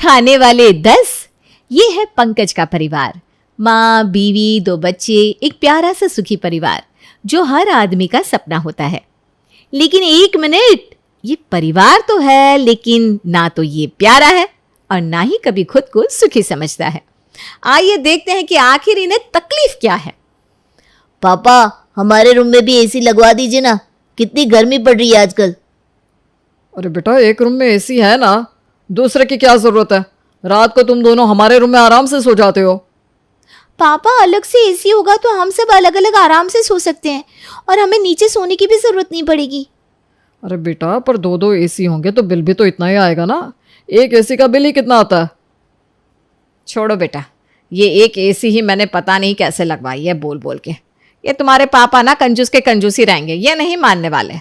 खाने वाले 10। ये है पंकज का परिवार। माँ, बीवी, 2 बच्चे, एक प्यारा सा सुखी परिवार जो हर आदमी का सपना होता है। लेकिन एक मिनट, ये परिवार तो है लेकिन ना तो ये प्यारा है और ना ही कभी खुद को सुखी समझता है। आइए देखते हैं कि आखिर इन्हें तकलीफ क्या है। पापा, हमारे रूम में भी एसी लगवा दीजिए ना, कितनी गर्मी पड़ रही है आजकल। अरे बेटा, एक रूम में एसी है ना, दूसरे की क्या जरूरत है। रात को तुम दोनों हमारे रूम में आराम से सो जाते हो। पापा, अलग से एसी होगा तो हम सब अलग अलग आराम से सो सकते हैं और हमें नीचे सोने की भी जरूरत नहीं पड़ेगी। अरे बेटा, पर 2 एसी होंगे तो बिल भी तो इतना ही आएगा ना। एक एसी का बिल ही कितना आता है? छोड़ो बेटा, ये एक एसी ही मैंने पता नहीं कैसे लगवाई है बोल बोल के। ये तुम्हारे पापा ना कंजूस के कंजूस ही रहेंगे, ये नहीं मानने वाले।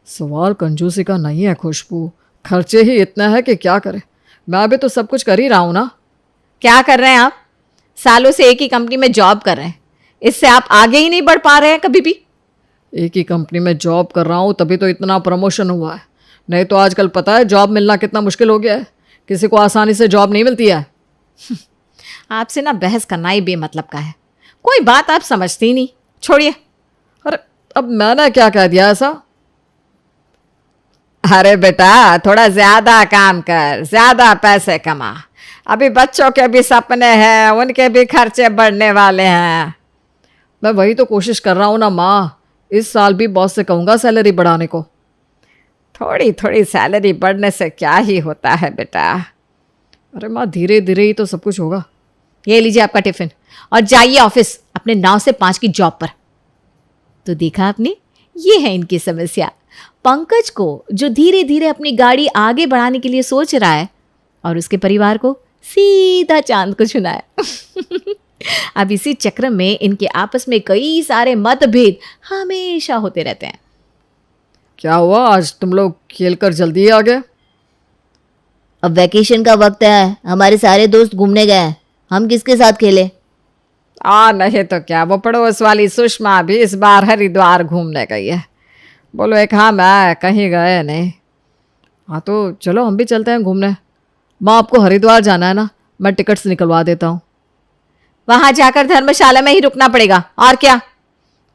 सवाल कंजूसी का नहीं है खुशबू, खर्चे ही इतना है कि क्या करे। मैं भी तो सब कुछ कर ही रहा हूँ ना। क्या कर रहे हैं आप? सालों से एक ही कंपनी में जॉब कर रहे हैं, इससे आप आगे ही नहीं बढ़ पा रहे हैं कभी भी। एक ही कंपनी में जॉब कर रहा हूँ तभी तो इतना प्रमोशन हुआ है, नहीं तो आजकल पता है जॉब मिलना कितना मुश्किल हो गया है। किसी को आसानी से जॉब नहीं मिलती है। आपसे ना बहस करना ही बेमतलब का है, कोई बात आप समझती ही नहीं। छोड़िए। अरे अब मैंने क्या कह दिया ऐसा? अरे बेटा, थोड़ा ज्यादा काम कर, ज्यादा पैसे कमा। अभी बच्चों के भी सपने हैं, उनके भी खर्चे बढ़ने वाले हैं। मैं वही तो कोशिश कर रहा हूँ ना माँ। इस साल भी बॉस से कहूँगा सैलरी बढ़ाने को। थोड़ी थोड़ी सैलरी बढ़ने से क्या ही होता है बेटा। अरे माँ, धीरे धीरे ही तो सब कुछ होगा। ये लीजिए आपका टिफिन और जाइए ऑफिस अपने 9 से 5 की जॉब पर। तो देखा आपने, ये है इनकी समस्या। पंकज को जो धीरे धीरे अपनी गाड़ी आगे बढ़ाने के लिए सोच रहा है और उसके परिवार को सीधा चांद को छूना है। अब इसी चक्र में इनके आपस में कई सारे मतभेद हमेशा होते रहते हैं। क्या हुआ, आज तुम लोग खेल कर जल्दी ही आ गए? अब वैकेशन का वक्त है, हमारे सारे दोस्त घूमने गए हैं, हम किसके साथ खेले? नहीं तो क्या, वो पड़ोस वाली सुषमा भी इस बार हरिद्वार घूमने गई है। बोलो एक हाँ, मैं कहीं गए नहीं। हाँ तो चलो हम भी चलते हैं घूमने। माँ, आपको हरिद्वार जाना है ना, मैं टिकट्स निकलवा देता हूँ। वहां जाकर धर्मशाला में ही रुकना पड़ेगा, और क्या।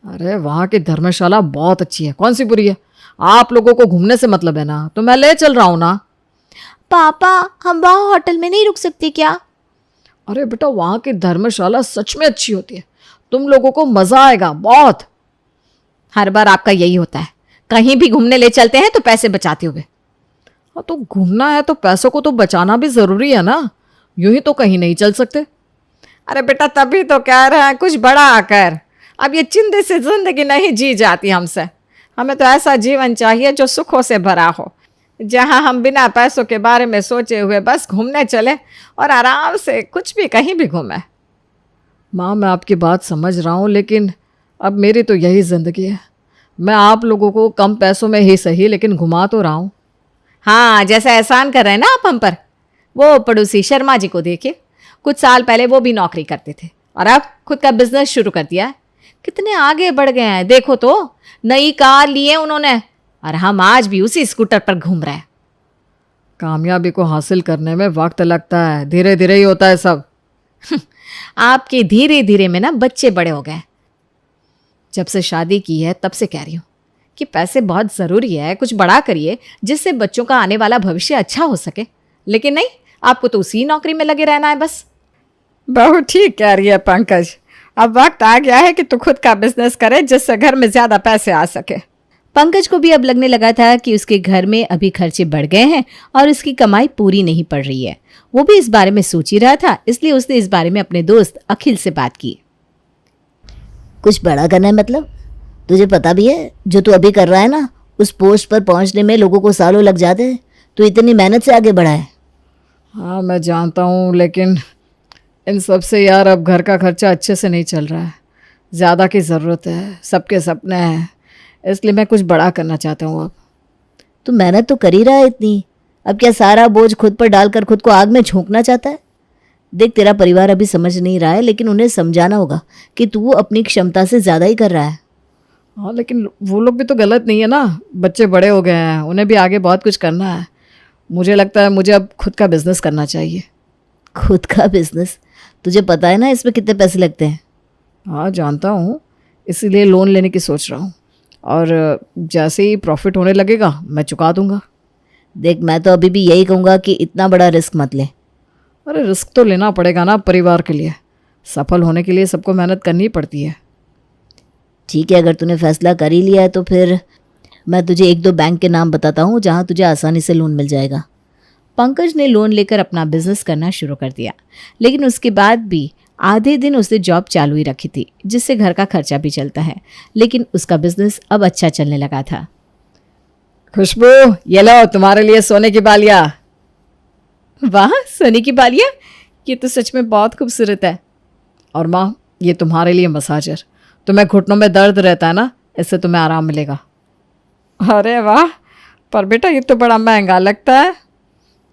अरे वहाँ की धर्मशाला बहुत अच्छी है, कौन सी बुरी है। आप लोगों को घूमने से मतलब है ना, तो मैं ले चल रहा हूँ ना। पापा, हम वहाँ होटल में नहीं रुक सकते क्या? अरे बेटा, वहाँ की धर्मशाला सच में अच्छी होती है, तुम लोगों को मज़ा आएगा बहुत। हर बार आपका यही होता है, कहीं भी घूमने ले चलते हैं तो पैसे बचाते हुए। हाँ तो घूमना है तो पैसों को तो बचाना भी ज़रूरी है ना, यूं ही तो कहीं नहीं चल सकते। अरे बेटा, तभी तो कह रहे हैं कुछ बड़ा कर। अब ये चिंता से जिंदगी नहीं जी जाती हमसे। हमें तो ऐसा जीवन चाहिए जो सुखों से भरा हो, जहां हम बिना पैसों के बारे में सोचे हुए बस घूमने चले और आराम से कुछ भी कहीं भी घूमें। माँ, मैं आपकी बात समझ रहा हूँ, लेकिन अब मेरी तो यही ज़िंदगी है। मैं आप लोगों को कम पैसों में ही सही लेकिन घुमा तो रहा हूँ। हाँ, जैसा एहसान कर रहे हैं ना आप हम पर। वो पड़ोसी शर्मा जी को देखिए, कुछ साल पहले वो भी नौकरी करते थे और अब खुद का बिजनेस शुरू कर दिया है। कितने आगे बढ़ गए हैं देखो तो। नई कार लिए उन्होंने और हम आज भी उसी स्कूटर पर घूम रहे हैं। कामयाबी को हासिल करने में वक्त लगता है, धीरे धीरे ही होता है सब। आपके धीरे धीरे में ना बच्चे बड़े हो गए। जब से शादी की है तब से कह रही हूँ कि पैसे बहुत ज़रूरी है, कुछ बड़ा करिए जिससे बच्चों का आने वाला भविष्य अच्छा हो सके। लेकिन नहीं, आपको तो उसी नौकरी में लगे रहना है बस। बहुत ठीक कह रही है पंकज, अब वक्त आ गया है कि तू खुद का बिजनेस करे जिससे घर में ज़्यादा पैसे आ सके। पंकज को भी अब लगने लगा था कि उसके घर में अभी खर्चे बढ़ गए हैं और उसकी कमाई पूरी नहीं पड़ रही है। वो भी इस बारे में सोच ही रहा था, इसलिए उसने इस बारे में अपने दोस्त अखिल से बात की। कुछ बड़ा करना है मतलब? तुझे पता भी है जो तू अभी कर रहा है ना, उस पोस्ट पर पहुंचने में लोगों को सालों लग जाते हैं। तू इतनी मेहनत से आगे बढ़ा है। हाँ मैं जानता हूँ, लेकिन इन सब से यार अब घर का खर्चा अच्छे से नहीं चल रहा है। ज़्यादा की ज़रूरत है, सबके सपने हैं, इसलिए मैं कुछ बड़ा करना चाहता हूँ। अब तू मेहनत तो कर ही रहा है इतनी, अब क्या सारा बोझ खुद पर डालकर खुद को आग में झोंकना चाहता है? देख, तेरा परिवार अभी समझ नहीं रहा है, लेकिन उन्हें समझाना होगा कि तू अपनी क्षमता से ज़्यादा ही कर रहा है। हाँ लेकिन वो लोग भी तो गलत नहीं है ना, बच्चे बड़े हो गए हैं, उन्हें भी आगे बहुत कुछ करना है। मुझे लगता है मुझे अब खुद का बिजनेस करना चाहिए। खुद का बिजनेस? तुझे पता है ना इसमें कितने पैसे लगते हैं? हाँ जानता हूँ, इसीलिए लोन लेने की सोच रहा हूँ, और जैसे ही प्रॉफिट होने लगेगा मैं चुका दूंगा। देख, मैं तो अभी भी यही कहूँगा कि इतना बड़ा रिस्क मत ले। अरे रिस्क तो लेना पड़ेगा ना परिवार के लिए, सफल होने के लिए सबको मेहनत करनी पड़ती है। ठीक है, अगर तूने फैसला कर ही लिया है तो फिर मैं तुझे 1-2 बैंक के नाम बताता हूँ जहाँ तुझे आसानी से लोन मिल जाएगा। पंकज ने लोन लेकर अपना बिजनेस करना शुरू कर दिया, लेकिन उसके बाद भी आधे दिन उसने जॉब चालू ही रखी थी, जिससे घर का खर्चा भी चलता है। लेकिन उसका बिजनेस अब अच्छा चलने लगा था। खुशबू, ये लो तुम्हारे लिए सोने की बालियाँ। वाह, सोने की बालियाँ, ये तो सच में बहुत खूबसूरत है। और माँ, ये तुम्हारे लिए मसाजर। तुम्हें घुटनों में दर्द रहता है ना, इससे तुम्हें आराम मिलेगा। अरे वाह, पर बेटा ये तो बड़ा महंगा लगता है।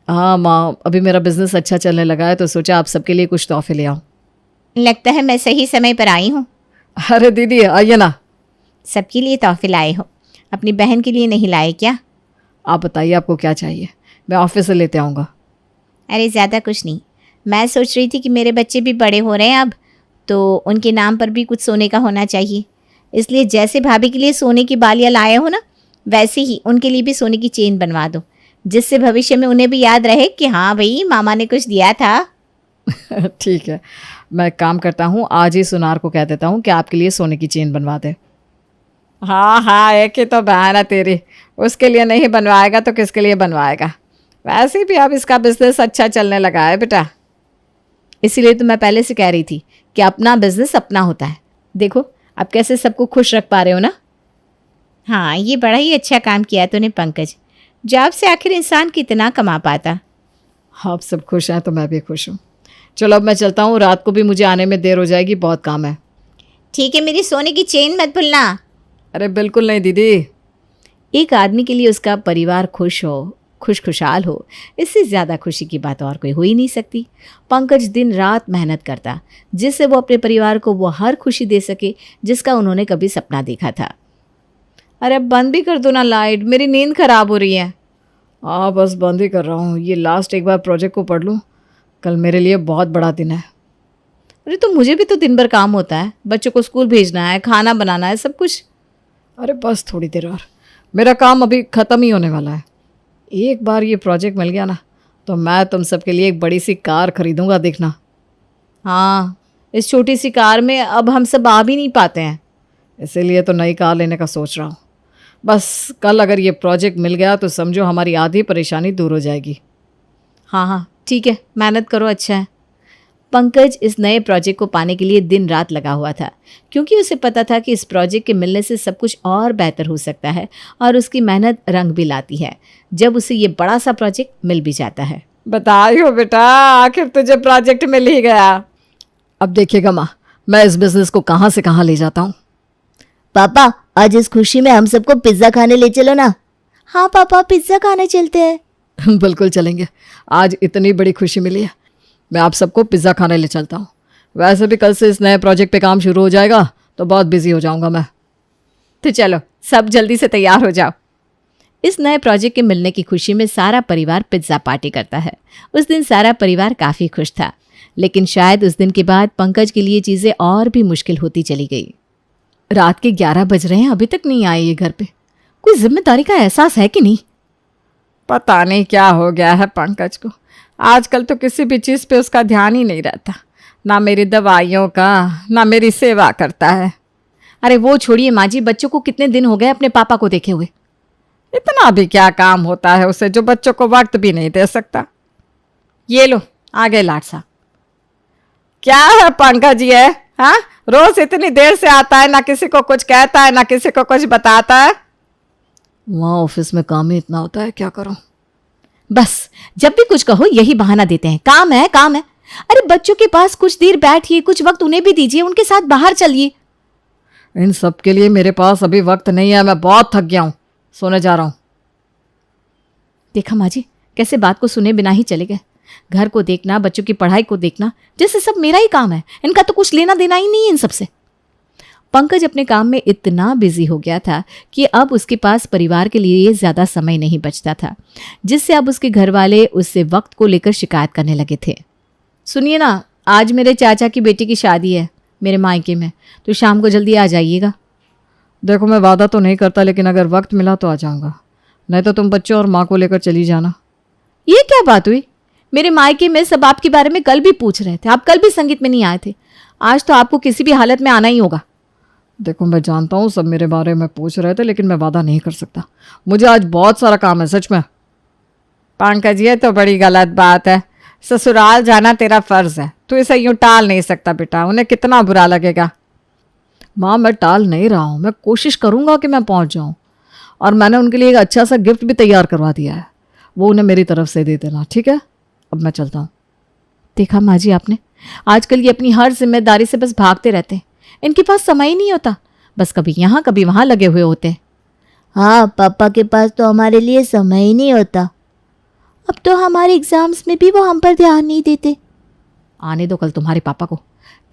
हाँ माँ, अभी मेरा बिजनेस अच्छा चलने लगा है तो सोचा आप सबके लिए कुछ तोहफे ले आऊँ। लगता है मैं सही समय पर आई हूँ। अरे दीदी आइए ना। सबके लिए तोहफे लाए हो, अपनी बहन के लिए नहीं लाए क्या? आप बताइए आपको क्या चाहिए, मैं ऑफिस से लेते आऊँगा। अरे ज़्यादा कुछ नहीं, मैं सोच रही थी कि मेरे बच्चे भी बड़े हो रहे हैं अब, तो उनके नाम पर भी कुछ सोने का होना चाहिए। इसलिए जैसे भाभी के लिए सोने की बालियाँ लाए हो ना, वैसे ही उनके लिए भी सोने की चेन बनवा दो, जिससे भविष्य में उन्हें भी याद रहे कि हाँ भाई, मामा ने कुछ दिया था। ठीक है, मैं एक काम करता हूँ, आज ही सुनार को कह देता हूँ कि आपके लिए सोने की चेन बनवा दे। हाँ हाँ, एक ही तो बहन है तेरी, उसके लिए नहीं बनवाएगा तो किसके लिए बनवाएगा। वैसे भी अब इसका बिजनेस अच्छा चलने लगा है बेटा। इसीलिए तो मैं पहले से कह रही थी कि अपना बिजनेस अपना होता है। देखो अब कैसे सबको खुश रख पा रहे हो ना। हाँ, ये बड़ा ही अच्छा काम किया तूने पंकज। जॉब से आखिर इंसान कितना कमा पाता। आप सब खुश हैं तो मैं भी खुश हूँ। चलो अब मैं चलता हूँ, रात को भी मुझे आने में देर हो जाएगी, बहुत काम है। ठीक है, मेरी सोने की चेन मत भूलना। अरे बिल्कुल नहीं दीदी। एक आदमी के लिए उसका परिवार खुश हो, खुशहाल हो, इससे ज़्यादा खुशी की बात और कोई हो ही नहीं सकती। पंकज दिन रात मेहनत करता, जिससे वो अपने परिवार को वो हर खुशी दे सके जिसका उन्होंने कभी सपना देखा था। अरे अब बंद भी कर दो ना लाइट, मेरी नींद खराब हो रही है। हाँ बस बंद ही कर रहा हूँ, ये लास्ट एक बार प्रोजेक्ट को पढ़ लूँ, कल मेरे लिए बहुत बड़ा दिन है। अरे तो मुझे भी तो दिन भर काम होता है, बच्चों को स्कूल भेजना है, खाना बनाना है, सब कुछ। अरे बस थोड़ी देर और, मेरा काम अभी ख़त्म ही होने वाला है। एक बार ये प्रोजेक्ट मिल गया ना तो मैं तुम सबके लिए एक बड़ी सी कार खरीदूंगा, देखना। हाँ, इस छोटी सी कार में अब हम सब आ भी नहीं पाते हैं, इसीलिए तो नई कार लेने का सोच रहा हूँ। बस कल अगर ये प्रोजेक्ट मिल गया तो समझो हमारी आधी परेशानी दूर हो जाएगी। हाँ हाँ ठीक है, मेहनत करो, अच्छा है। पंकज इस नए प्रोजेक्ट को पाने के लिए दिन रात लगा हुआ था, क्योंकि उसे पता था कि इस प्रोजेक्ट के मिलने से सब कुछ और बेहतर हो सकता है और उसकी मेहनत रंग भी लाती है जब उसे ये बड़ा सा प्रोजेक्ट मिल भी जाता है। बताइयो बेटा, आखिर तुझे प्रोजेक्ट मिल ही गया। अब देखिएगा माँ, मैं इस बिजनेस को कहाँ से कहाँ ले जाता हूँ। पापा, आज इस खुशी में हम सबको पिज्ज़ा खाने ले चलो ना। हाँ पापा, पिज्ज़ा खाने चलते हैं। बिल्कुल चलेंगे, आज इतनी बड़ी खुशी मिली है, मैं आप सबको पिज़्ज़ा खाने ले चलता हूँ। वैसे भी कल से इस नए प्रोजेक्ट पे काम शुरू हो जाएगा तो बहुत बिजी हो जाऊँगा मैं। तो चलो सब जल्दी से तैयार हो जाओ। इस नए प्रोजेक्ट के मिलने की खुशी में सारा परिवार पिज्ज़ा पार्टी करता है। उस दिन सारा परिवार काफ़ी खुश था, लेकिन शायद उस दिन के बाद पंकज के लिए चीज़ें और भी मुश्किल होती चली गई। रात के 11 बज रहे हैं, अभी तक नहीं आए ये घर पे। कोई जिम्मेदारी का एहसास है कि नहीं? पता नहीं क्या हो गया है पंकज को, आजकल तो किसी भी चीज़ पे उसका ध्यान ही नहीं रहता, ना मेरी दवाइयों का, ना मेरी सेवा करता है। अरे वो छोड़िए माँ जी, बच्चों को कितने दिन हो गए अपने पापा को देखे हुए। इतना भी क्या काम होता है उसे जो बच्चों को वक्त भी नहीं दे सकता। ये लो आ गए लाट साहब। क्या है पंकज ये, हाँ रोज इतनी देर से आता है, ना किसी को कुछ कहता है ना किसी को कुछ बताता है। वहाँ ऑफिस में काम ही इतना होता है, क्या करूं। बस जब भी कुछ कहो यही बहाना देते हैं, काम है काम है। अरे बच्चों के पास कुछ देर बैठिए, कुछ वक्त उन्हें भी दीजिए, उनके साथ बाहर चलिए। इन सब के लिए मेरे पास अभी वक्त नहीं है, मैं बहुत थक गया हूँ, सोने जा रहा हूँ। देखा माँ जी, कैसे बात को सुने बिना ही चले गए। घर को देखना, बच्चों की पढ़ाई को देखना, जैसे सब मेरा ही काम है, इनका तो कुछ लेना देना ही नहीं है इन सबसे। पंकज अपने काम में इतना बिजी हो गया था कि अब उसके पास परिवार के लिए ज़्यादा समय नहीं बचता था, जिससे अब उसके घर वाले उससे वक्त को लेकर शिकायत करने लगे थे। सुनिए ना, आज मेरे चाचा की बेटी की शादी है मेरे मायके में, तो शाम को जल्दी आ जाइएगा। देखो, मैं वादा तो नहीं करता, लेकिन अगर वक्त मिला तो आ जाऊँगा, नहीं तो तुम बच्चों और माँ को लेकर चली जाना। ये क्या बात हुई? मेरे मायके में सब आपके बारे में कल भी पूछ रहे थे, आप कल भी संगीत में नहीं आए थे। आज तो आपको किसी भी हालत में आना ही होगा। देखो, मैं जानता हूँ सब मेरे बारे में पूछ रहे थे, लेकिन मैं वादा नहीं कर सकता। मुझे आज बहुत सारा काम है, सच में। पंकज, ये तो बड़ी गलत बात है। ससुराल जाना तेरा फर्ज है, तू इसे यूं टाल नहीं सकता बेटा, उन्हें कितना बुरा लगेगा। माँ, मैं टाल नहीं रहा हूँ, मैं कोशिश करूँगा कि मैं पहुँच जाऊँ। और मैंने उनके लिए एक अच्छा सा गिफ्ट भी तैयार करवा दिया है, वो उन्हें मेरी तरफ से दे देना, ठीक है? अब मैं चलता हूँ। देखा माँ जी आपने, आजकल ये अपनी हर जिम्मेदारी से बस भागते रहते हैं, इनके पास समय ही नहीं होता, बस कभी यहाँ कभी वहाँ लगे हुए होते हैं। हाँ, पापा के पास तो हमारे लिए समय ही नहीं होता। अब तो हमारे एग्जाम्स में भी वो हम पर ध्यान नहीं देते। आने दो कल तुम्हारे पापा को,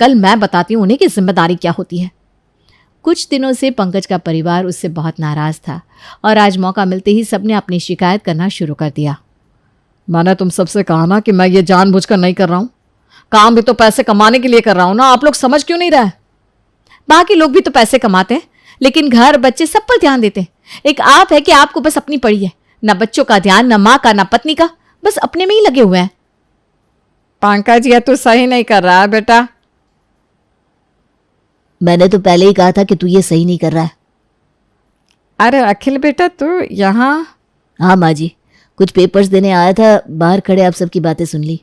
कल मैं बताती हूँ उन्हें कि जिम्मेदारी क्या होती है। कुछ दिनों से पंकज का परिवार उससे बहुत नाराज था और आज मौका मिलते ही सबने अपनी शिकायत करना शुरू कर दिया। मैंने तुम सबसे कहा ना कि मैं ये जानबूझकर नहीं कर रहा हूँ, काम भी तो पैसे कमाने के लिए कर रहा हूँ ना, आप लोग समझ क्यों नहीं रहे? बाकी लोग भी तो पैसे कमाते हैं, लेकिन घर बच्चे सब पर ध्यान देते हैं। एक आप है कि आपको बस अपनी पड़ी है, ना बच्चों का ध्यान, ना माँ का, ना पत्नी का, बस अपने में ही लगे हुए हैं। पंकज, ये तू सही नहीं कर रहा है बेटा। मैंने तो पहले ही कहा था कि तू ये सही नहीं कर रहा है। अरे अखिल बेटा, तू यहाँ? हाँ माँ जी, कुछ पेपर्स देने आया था, बाहर खड़े आप सबकी बातें सुन ली।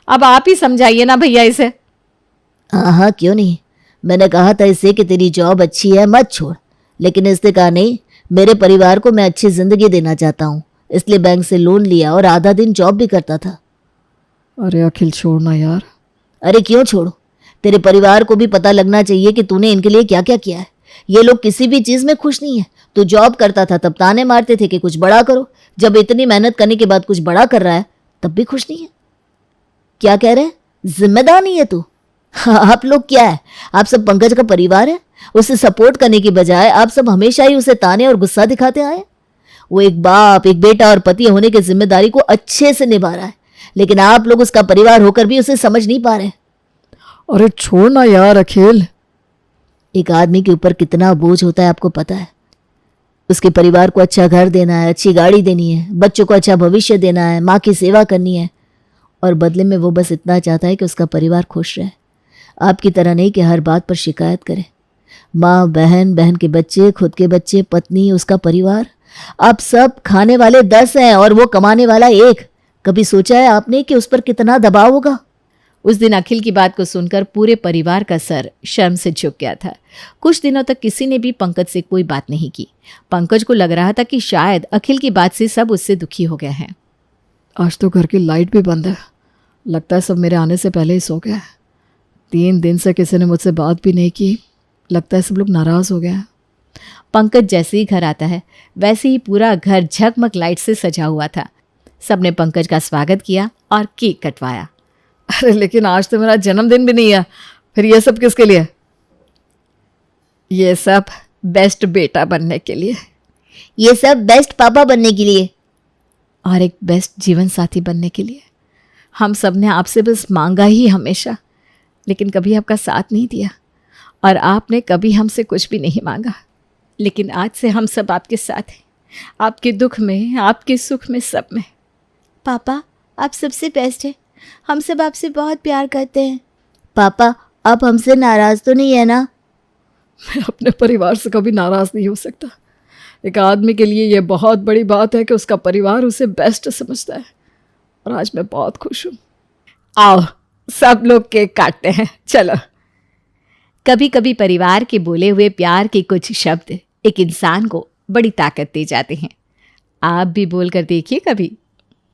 अब आप ही समझाइए ना भैया इसे। हाँ हाँ, क्यों नहीं। मैंने कहा था इससे कि तेरी जॉब अच्छी है, मत छोड़, लेकिन इसने कहा नहीं, मेरे परिवार को मैं अच्छी जिंदगी देना चाहता हूँ, इसलिए बैंक से लोन लिया और आधा दिन जॉब भी करता था। अरे अखिल, छोड़ना यार। अरे क्यों छोड़ो, तेरे परिवार को भी पता लगना चाहिए कि तूने इनके लिए क्या क्या किया है। ये लोग किसी भी चीज में खुश नहीं है। तू जॉब करता था तब ताने मारते थे कि कुछ बड़ा करो, जब इतनी मेहनत करने के बाद कुछ बड़ा कर रहा है तब भी खुश नहीं है। क्या कह रहे हैं, जिम्मेदार नहीं है तू? आप लोग क्या है, आप सब पंकज का परिवार है। उसे सपोर्ट करने की बजाय आप सब हमेशा ही उसे ताने और गुस्सा दिखाते आए। वो एक बाप, एक बेटा और पति होने की जिम्मेदारी को अच्छे से निभा रहा है, लेकिन आप लोग उसका परिवार होकर भी उसे समझ नहीं पा रहे। अरे छोड़ना यार अखिल। एक आदमी के ऊपर कितना बोझ होता है आपको पता है। उसके परिवार को अच्छा घर देना है, अच्छी गाड़ी देनी है, बच्चों को अच्छा भविष्य देना है, माँ की सेवा करनी है, और बदले में वो बस इतना चाहता है कि उसका परिवार खुश रहे। आपकी तरह नहीं कि हर बात पर शिकायत करे। माँ, बहन, बहन के बच्चे, खुद के बच्चे, पत्नी, उसका परिवार, आप सब खाने वाले 10 हैं और वो कमाने वाला 1। कभी सोचा है आपने कि उस पर कितना दबाव होगा? उस दिन अखिल की बात को सुनकर पूरे परिवार का सर शर्म से झुक गया था। कुछ दिनों तक किसी ने भी पंकज से कोई बात नहीं की। पंकज को लग रहा था कि शायद अखिल की बात से सब उससे दुखी हो गए हैं। आज तो घर की लाइट भी बंद है, लगता है सब मेरे आने से पहले ही सो गए। 3 दिन से किसी ने मुझसे बात भी नहीं की, लगता है सब लोग नाराज़ हो गए हैं। पंकज जैसे ही घर आता है वैसे ही पूरा घर झकमक लाइट से सजा हुआ था। सबने पंकज का स्वागत किया और केक कटवाया। अरे लेकिन आज तो मेरा जन्मदिन भी नहीं है, फिर ये सब किसके लिए? ये सब बेस्ट बेटा बनने के लिए, ये सब बेस्ट पापा बनने के लिए, और एक बेस्ट जीवन साथी बनने के लिए। हम सब ने आपसे बस मांगा ही हमेशा, लेकिन कभी आपका साथ नहीं दिया, और आपने कभी हमसे कुछ भी नहीं मांगा। लेकिन आज से हम सब आपके साथ हैं, आपके दुख में, आपके सुख में, सब में। पापा आप सबसे बेस्ट है, हम सब आपसे बहुत प्यार करते हैं। पापा आप हमसे नाराज तो नहीं है ना? मैं अपने परिवार से कभी नाराज़ नहीं हो सकता। एक आदमी के लिए ये बहुत बड़ी बात है कि उसका परिवार उसे बेस्ट समझता है, और आज मैं बहुत खुश हूँ। आओ सब लोग केक काटते हैं, चलो। कभी कभी परिवार के बोले हुए प्यार के कुछ शब्द एक इंसान को बड़ी ताकत दे जाते हैं। आप भी बोल कर देखिए कभी।